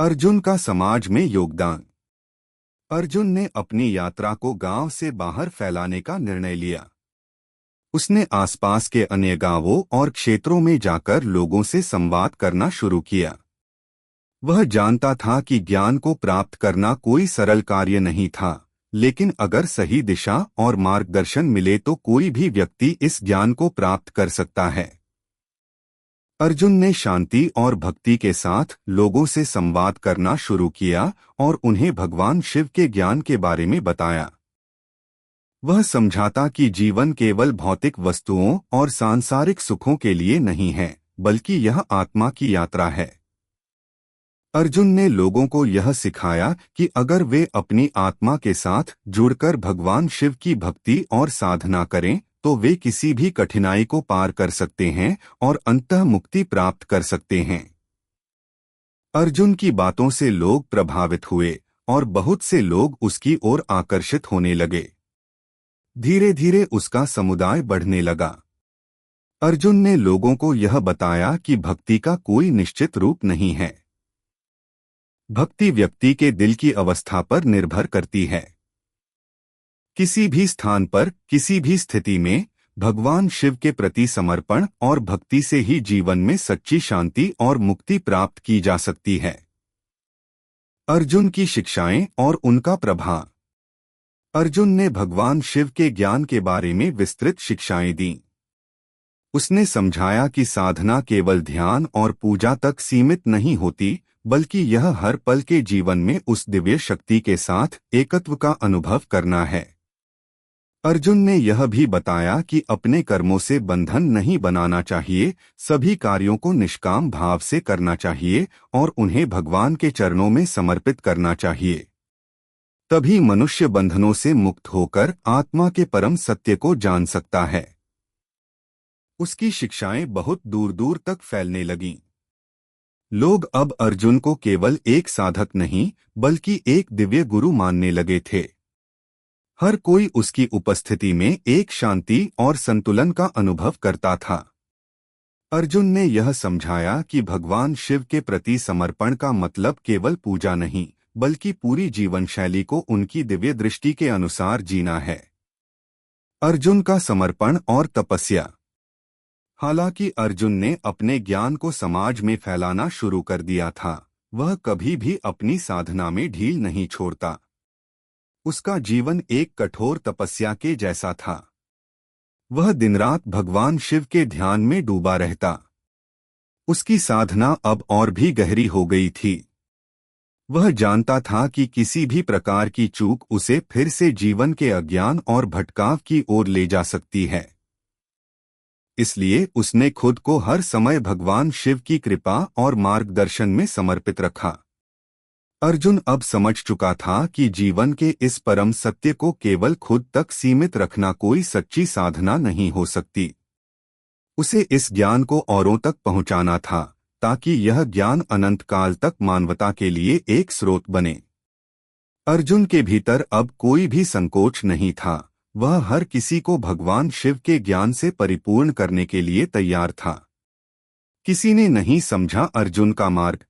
अर्जुन का समाज में योगदान। अर्जुन ने अपनी यात्रा को गांव से बाहर फैलाने का निर्णय लिया। उसने आसपास के अन्य गांवों और क्षेत्रों में जाकर लोगों से संवाद करना शुरू किया। वह जानता था कि ज्ञान को प्राप्त करना कोई सरल कार्य नहीं था, लेकिन अगर सही दिशा और मार्गदर्शन मिले तो कोई भी व्यक्ति इस ज्ञान को प्राप्त कर सकता है। अर्जुन ने शांति और भक्ति के साथ लोगों से संवाद करना शुरू किया और उन्हें भगवान शिव के ज्ञान के बारे में बताया। वह समझाता कि जीवन केवल भौतिक वस्तुओं और सांसारिक सुखों के लिए नहीं है, बल्कि यह आत्मा की यात्रा है। अर्जुन ने लोगों को यह सिखाया कि अगर वे अपनी आत्मा के साथ जुड़कर भगवान शिव की भक्ति और साधना करें, तो वे किसी भी कठिनाई को पार कर सकते हैं और अंततः मुक्ति प्राप्त कर सकते हैं। अर्जुन की बातों से लोग प्रभावित हुए और बहुत से लोग उसकी ओर आकर्षित होने लगे। धीरे धीरे उसका समुदाय बढ़ने लगा। अर्जुन ने लोगों को यह बताया कि भक्ति का कोई निश्चित रूप नहीं है। भक्ति व्यक्ति के दिल की अवस्था पर निर्भर करती है। किसी भी स्थान पर, किसी भी स्थिति में भगवान शिव के प्रति समर्पण और भक्ति से ही जीवन में सच्ची शांति और मुक्ति प्राप्त की जा सकती है। अर्जुन की शिक्षाएं और उनका प्रभाव। अर्जुन ने भगवान शिव के ज्ञान के बारे में विस्तृत शिक्षाएं दी। उसने समझाया कि साधना केवल ध्यान और पूजा तक सीमित नहीं होती, बल्कि यह हर पल के जीवन में उस दिव्य शक्ति के साथ एकत्व का अनुभव करना है। अर्जुन ने यह भी बताया कि अपने कर्मों से बंधन नहीं बनाना चाहिए, सभी कार्यों को निष्काम भाव से करना चाहिए और उन्हें भगवान के चरणों में समर्पित करना चाहिए। तभी मनुष्य बंधनों से मुक्त होकर आत्मा के परम सत्य को जान सकता है। उसकी शिक्षाएं बहुत दूर दूर तक फैलने लगीं। लोग अब अर्जुन को केवल एक साधक नहीं, बल्कि एक दिव्य गुरु मानने लगे थे। हर कोई उसकी उपस्थिति में एक शांति और संतुलन का अनुभव करता था। अर्जुन ने यह समझाया कि भगवान शिव के प्रति समर्पण का मतलब केवल पूजा नहीं, बल्कि पूरी जीवन शैली को उनकी दिव्य दृष्टि के अनुसार जीना है। अर्जुन का समर्पण और तपस्या। हालांकि अर्जुन ने अपने ज्ञान को समाज में फैलाना शुरू कर दिया था, वह कभी भी अपनी साधना में ढील नहीं छोड़ता। उसका जीवन एक कठोर तपस्या के जैसा था। वह दिन रात भगवान शिव के ध्यान में डूबा रहता। उसकी साधना अब और भी गहरी हो गई थी। वह जानता था कि किसी भी प्रकार की चूक उसे फिर से जीवन के अज्ञान और भटकाव की ओर ले जा सकती है। इसलिए उसने खुद को हर समय भगवान शिव की कृपा और मार्गदर्शन में समर्पित रखा। अर्जुन अब समझ चुका था कि जीवन के इस परम सत्य को केवल खुद तक सीमित रखना कोई सच्ची साधना नहीं हो सकती। उसे इस ज्ञान को औरों तक पहुंचाना था, ताकि यह ज्ञान अनंत काल तक मानवता के लिए एक स्रोत बने। अर्जुन के भीतर अब कोई भी संकोच नहीं था। वह हर किसी को भगवान शिव के ज्ञान से परिपूर्ण करने के लिए तैयार था। किसी ने नहीं समझा अर्जुन का मार्ग।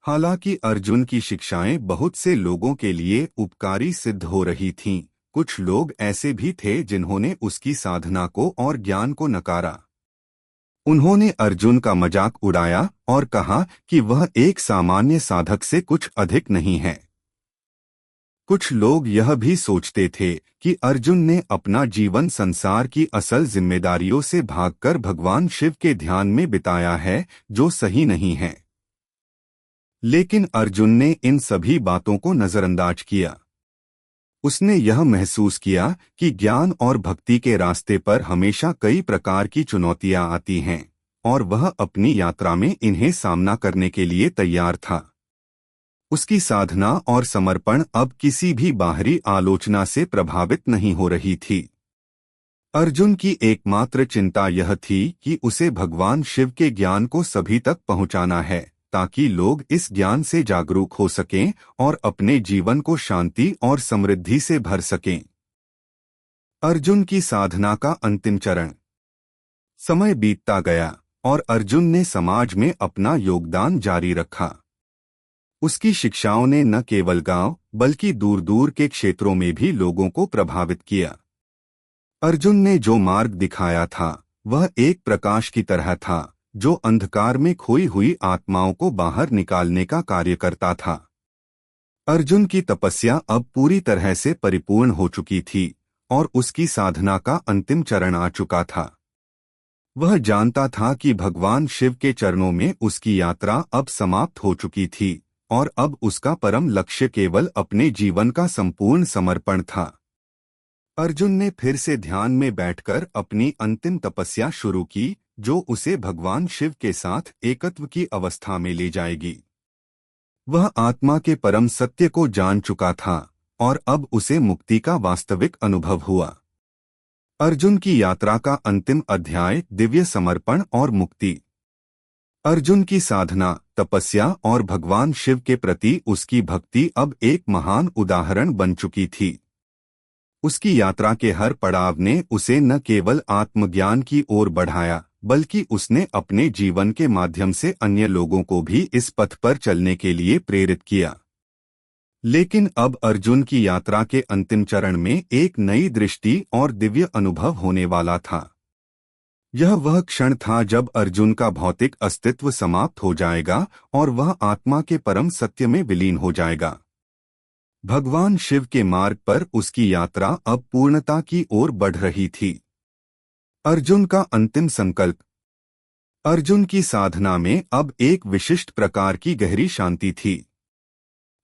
हालांकि अर्जुन की शिक्षाएं बहुत से लोगों के लिए उपकारी सिद्ध हो रही थीं, कुछ लोग ऐसे भी थे जिन्होंने उसकी साधना को और ज्ञान को नकारा। उन्होंने अर्जुन का मजाक उड़ाया और कहा कि वह एक सामान्य साधक से कुछ अधिक नहीं है। कुछ लोग यह भी सोचते थे कि अर्जुन ने अपना जीवन संसार की असल जिम्मेदारियों से भागकर भगवान शिव के ध्यान में बिताया है, जो सही नहीं है। लेकिन अर्जुन ने इन सभी बातों को नजरअंदाज किया। उसने यह महसूस किया कि ज्ञान और भक्ति के रास्ते पर हमेशा कई प्रकार की चुनौतियां आती हैं, और वह अपनी यात्रा में इन्हें सामना करने के लिए तैयार था। उसकी साधना और समर्पण अब किसी भी बाहरी आलोचना से प्रभावित नहीं हो रही थी। अर्जुन की एकमात्र चिंता यह थी कि उसे भगवान शिव के ज्ञान को सभी तक पहुंचाना है, ताकि लोग इस ज्ञान से जागरूक हो सकें और अपने जीवन को शांति और समृद्धि से भर सकें। अर्जुन की साधना का अंतिम चरण। समय बीतता गया और अर्जुन ने समाज में अपना योगदान जारी रखा। उसकी शिक्षाओं ने न केवल गांव बल्कि दूर दूर के क्षेत्रों में भी लोगों को प्रभावित किया। अर्जुन ने जो मार्ग दिखाया था वह एक प्रकाश की तरह था, जो अंधकार में खोई हुई आत्माओं को बाहर निकालने का कार्य करता था। अर्जुन की तपस्या अब पूरी तरह से परिपूर्ण हो चुकी थी और उसकी साधना का अंतिम चरण आ चुका था। वह जानता था कि भगवान शिव के चरणों में उसकी यात्रा अब समाप्त हो चुकी थी और अब उसका परम लक्ष्य केवल अपने जीवन का संपूर्ण समर्पण था। अर्जुन ने फिर से ध्यान में बैठकर अपनी अंतिम तपस्या शुरू की, जो उसे भगवान शिव के साथ एकत्व की अवस्था में ले जाएगी। वह आत्मा के परम सत्य को जान चुका था और अब उसे मुक्ति का वास्तविक अनुभव हुआ। अर्जुन की यात्रा का अंतिम अध्याय दिव्य समर्पण और मुक्ति। अर्जुन की साधना, तपस्या और भगवान शिव के प्रति उसकी भक्ति अब एक महान उदाहरण बन चुकी थी। उसकी यात्रा के हर पड़ाव ने उसे न केवल आत्मज्ञान की ओर बढ़ाया, बल्कि उसने अपने जीवन के माध्यम से अन्य लोगों को भी इस पथ पर चलने के लिए प्रेरित किया। लेकिन अब अर्जुन की यात्रा के अंतिम चरण में एक नई दृष्टि और दिव्य अनुभव होने वाला था। यह वह क्षण था जब अर्जुन का भौतिक अस्तित्व समाप्त हो जाएगा और वह आत्मा के परम सत्य में विलीन हो जाएगा। भगवान शिव के मार्ग पर उसकी यात्रा अब पूर्णता की ओर बढ़ रही थी। अर्जुन का अंतिम संकल्प। अर्जुन की साधना में अब एक विशिष्ट प्रकार की गहरी शांति थी।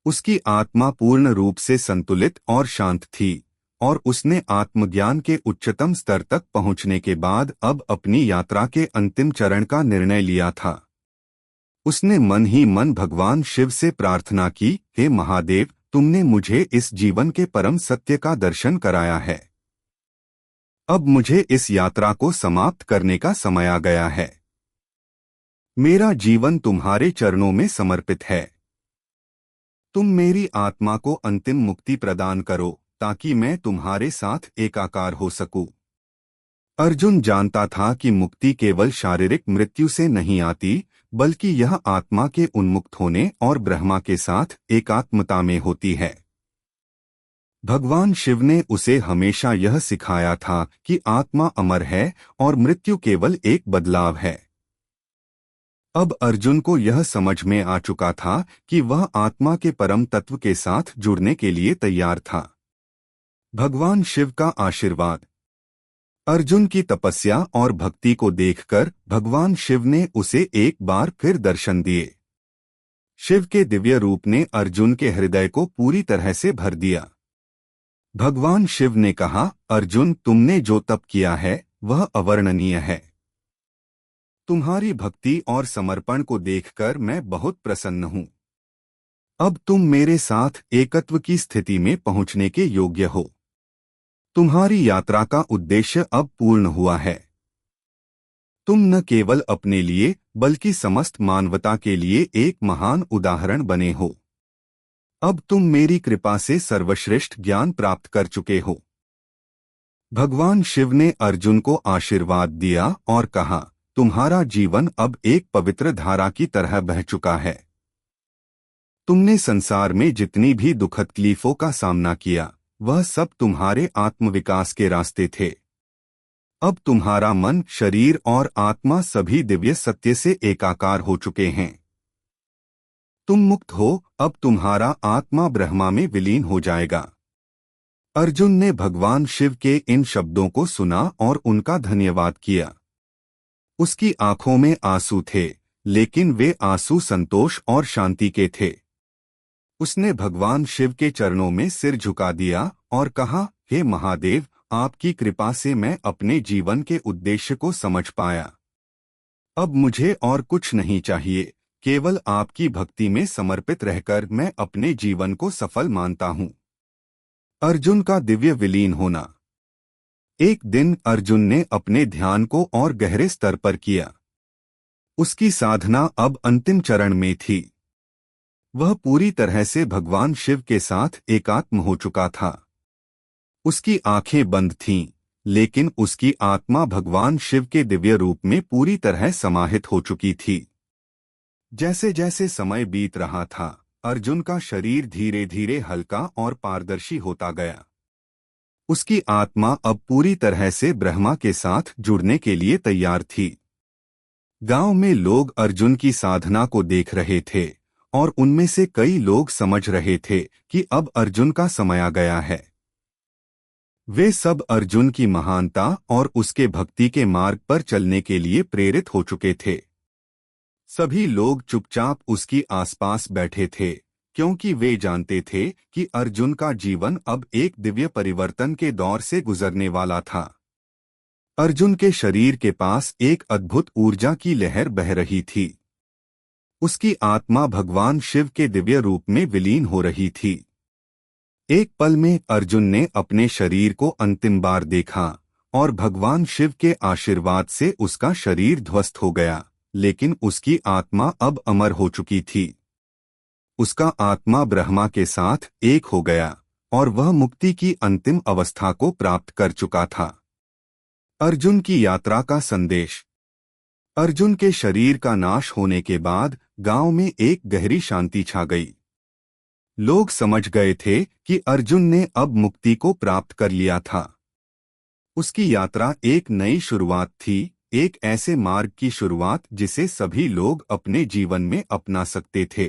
उसकी आत्मा पूर्ण रूप से संतुलित और शांत थी और उसने आत्मज्ञान के उच्चतम स्तर तक पहुंचने के बाद अब अपनी यात्रा के अंतिम चरण का निर्णय लिया था। उसने मन ही मन भगवान शिव से प्रार्थना की, हे महादेव, तुमने मुझे इस जीवन के परम सत्य का दर्शन कराया है। अब मुझे इस यात्रा को समाप्त करने का समय आ गया है। मेरा जीवन तुम्हारे चरणों में समर्पित है। तुम मेरी आत्मा को अंतिम मुक्ति प्रदान करो ताकि मैं तुम्हारे साथ एकाकार हो सकूं। अर्जुन जानता था कि मुक्ति केवल शारीरिक मृत्यु से नहीं आती, बल्कि यह आत्मा के उन्मुक्त होने और ब्रह्मा के साथ एकात्मता में होती है। भगवान शिव ने उसे हमेशा यह सिखाया था कि आत्मा अमर है और मृत्यु केवल एक बदलाव है। अब अर्जुन को यह समझ में आ चुका था कि वह आत्मा के परम तत्व के साथ जुड़ने के लिए तैयार था। भगवान शिव का आशीर्वाद। अर्जुन की तपस्या और भक्ति को देखकर भगवान शिव ने उसे एक बार फिर दर्शन दिए। शिव के दिव्य रूप ने अर्जुन के हृदय को पूरी तरह से भर दिया। भगवान शिव ने कहा, अर्जुन, तुमने जो तप किया है वह अवर्णनीय है। तुम्हारी भक्ति और समर्पण को देखकर मैं बहुत प्रसन्न हूँ। अब तुम मेरे साथ एकत्व की स्थिति में पहुँचने के योग्य हो। तुम्हारी यात्रा का उद्देश्य अब पूर्ण हुआ है। तुम न केवल अपने लिए बल्कि समस्त मानवता के लिए एक महान उदाहरण बने हो। अब तुम मेरी कृपा से सर्वश्रेष्ठ ज्ञान प्राप्त कर चुके हो। भगवान शिव ने अर्जुन को आशीर्वाद दिया और कहा, तुम्हारा जीवन अब एक पवित्र धारा की तरह बह चुका है। तुमने संसार में जितनी भी दुखद तकलीफों का सामना किया, वह सब तुम्हारे आत्मविकास के रास्ते थे। अब तुम्हारा मन, शरीर और आत्मा सभी दिव्य सत्य से एकाकार हो चुके हैं। तुम मुक्त हो, अब तुम्हारा आत्मा ब्रह्मा में विलीन हो जाएगा। अर्जुन ने भगवान शिव के इन शब्दों को सुना और उनका धन्यवाद किया। उसकी आंखों में आंसू थे, लेकिन वे आंसू संतोष और शांति के थे। उसने भगवान शिव के चरणों में सिर झुका दिया और कहा, हे महादेव, आपकी कृपा से मैं अपने जीवन के उद्देश्य को समझ पाया। अब मुझे और कुछ नहीं चाहिए, केवल आपकी भक्ति में समर्पित रहकर मैं अपने जीवन को सफल मानता हूँ। अर्जुन का दिव्य विलीन होना। एक दिन अर्जुन ने अपने ध्यान को और गहरे स्तर पर किया। उसकी साधना अब अंतिम चरण में थी। वह पूरी तरह से भगवान शिव के साथ एकात्म हो चुका था। उसकी आंखें बंद थीं, लेकिन उसकी आत्मा भगवान शिव के दिव्य रूप में पूरी तरह समाहित हो चुकी थी। जैसे जैसे समय बीत रहा था, अर्जुन का शरीर धीरे धीरे हल्का और पारदर्शी होता गया। उसकी आत्मा अब पूरी तरह से ब्रह्मा के साथ जुड़ने के लिए तैयार थी। गांव में लोग अर्जुन की साधना को देख रहे थे और उनमें से कई लोग समझ रहे थे कि अब अर्जुन का समय आ गया है। वे सब अर्जुन की महानता और उसके भक्ति के मार्ग पर चलने के लिए प्रेरित हो चुके थे। सभी लोग चुपचाप उसकी आसपास बैठे थे, क्योंकि वे जानते थे कि अर्जुन का जीवन अब एक दिव्य परिवर्तन के दौर से गुजरने वाला था। अर्जुन के शरीर के पास एक अद्भुत ऊर्जा की लहर बह रही थी। उसकी आत्मा भगवान शिव के दिव्य रूप में विलीन हो रही थी। एक पल में अर्जुन ने अपने शरीर को अंतिम बार देखा और भगवान शिव के आशीर्वाद से उसका शरीर ध्वस्त हो गया, लेकिन उसकी आत्मा अब अमर हो चुकी थी। उसका आत्मा ब्रह्मा के साथ एक हो गया और वह मुक्ति की अंतिम अवस्था को प्राप्त कर चुका था। अर्जुन की यात्रा का संदेश। अर्जुन के शरीर का नाश होने के बाद गांव में एक गहरी शांति छा गई। लोग समझ गए थे कि अर्जुन ने अब मुक्ति को प्राप्त कर लिया था। उसकी यात्रा एक नई शुरुआत थी, एक ऐसे मार्ग की शुरुआत जिसे सभी लोग अपने जीवन में अपना सकते थे।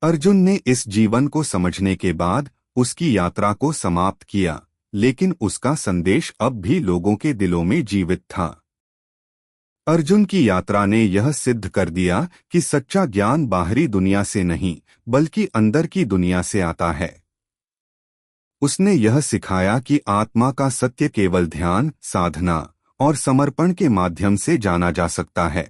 अर्जुन ने इस जीवन को समझने के बाद उसकी यात्रा को समाप्त किया, लेकिन उसका संदेश अब भी लोगों के दिलों में जीवित था। अर्जुन की यात्रा ने यह सिद्ध कर दिया कि सच्चा ज्ञान बाहरी दुनिया से नहीं, बल्कि अंदर की दुनिया से आता है। उसने यह सिखाया कि आत्मा का सत्य केवल ध्यान, साधना और समर्पण के माध्यम से जाना जा सकता है।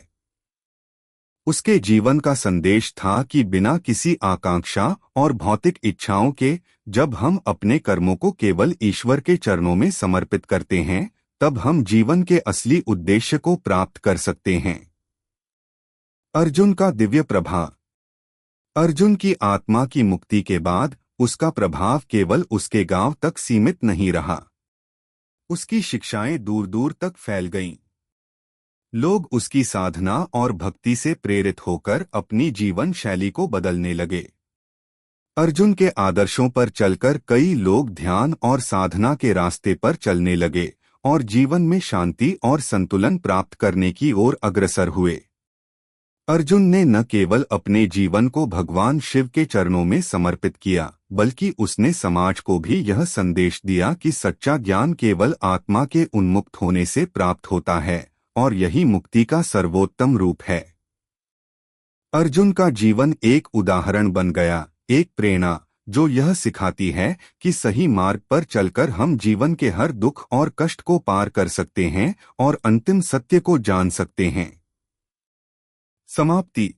उसके जीवन का संदेश था कि बिना किसी आकांक्षा और भौतिक इच्छाओं के, जब हम अपने कर्मों को केवल ईश्वर के चरणों में समर्पित करते हैं, तब हम जीवन के असली उद्देश्य को प्राप्त कर सकते हैं। अर्जुन का दिव्य प्रभाव। अर्जुन की आत्मा की मुक्ति के बाद उसका प्रभाव केवल उसके गांव तक सीमित नहीं रहा। उसकी शिक्षाएं दूर दूर तक फैल गईं। लोग उसकी साधना और भक्ति से प्रेरित होकर अपनी जीवन शैली को बदलने लगे। अर्जुन के आदर्शों पर चलकर कई लोग ध्यान और साधना के रास्ते पर चलने लगे और जीवन में शांति और संतुलन प्राप्त करने की ओर अग्रसर हुए। अर्जुन ने न केवल अपने जीवन को भगवान शिव के चरणों में समर्पित किया, बल्कि उसने समाज को भी यह संदेश दिया कि सच्चा ज्ञान केवल आत्मा के उन्मुक्त होने से प्राप्त होता है और यही मुक्ति का सर्वोत्तम रूप है। अर्जुन का जीवन एक उदाहरण बन गया, एक प्रेरणा जो यह सिखाती है कि सही मार्ग पर चलकर हम जीवन के हर दुख और कष्ट को पार कर सकते हैं और अंतिम सत्य को जान सकते हैं। समाप्ति।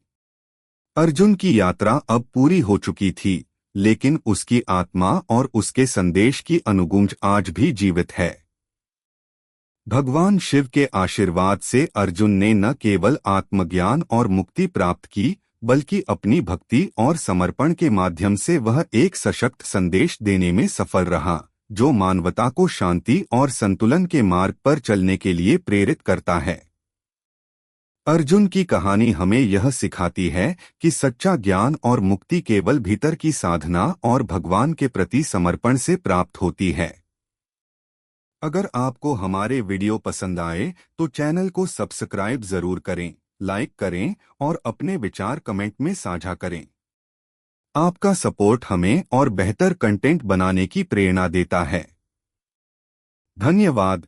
अर्जुन की यात्रा अब पूरी हो चुकी थी, लेकिन उसकी आत्मा और उसके संदेश की अनुगूंज आज भी जीवित है। भगवान शिव के आशीर्वाद से अर्जुन ने न केवल आत्मज्ञान और मुक्ति प्राप्त की, बल्कि अपनी भक्ति और समर्पण के माध्यम से वह एक सशक्त संदेश देने में सफल रहा, जो मानवता को शांति और संतुलन के मार्ग पर चलने के लिए प्रेरित करता है। अर्जुन की कहानी हमें यह सिखाती है कि सच्चा ज्ञान और मुक्ति केवल भीतर की साधना और भगवान के प्रति समर्पण से प्राप्त होती है। अगर आपको हमारे वीडियो पसंद आए तो चैनल को सब्सक्राइब जरूर करें, लाइक करें और अपने विचार कमेंट में साझा करें। आपका सपोर्ट हमें और बेहतर कंटेंट बनाने की प्रेरणा देता है। धन्यवाद।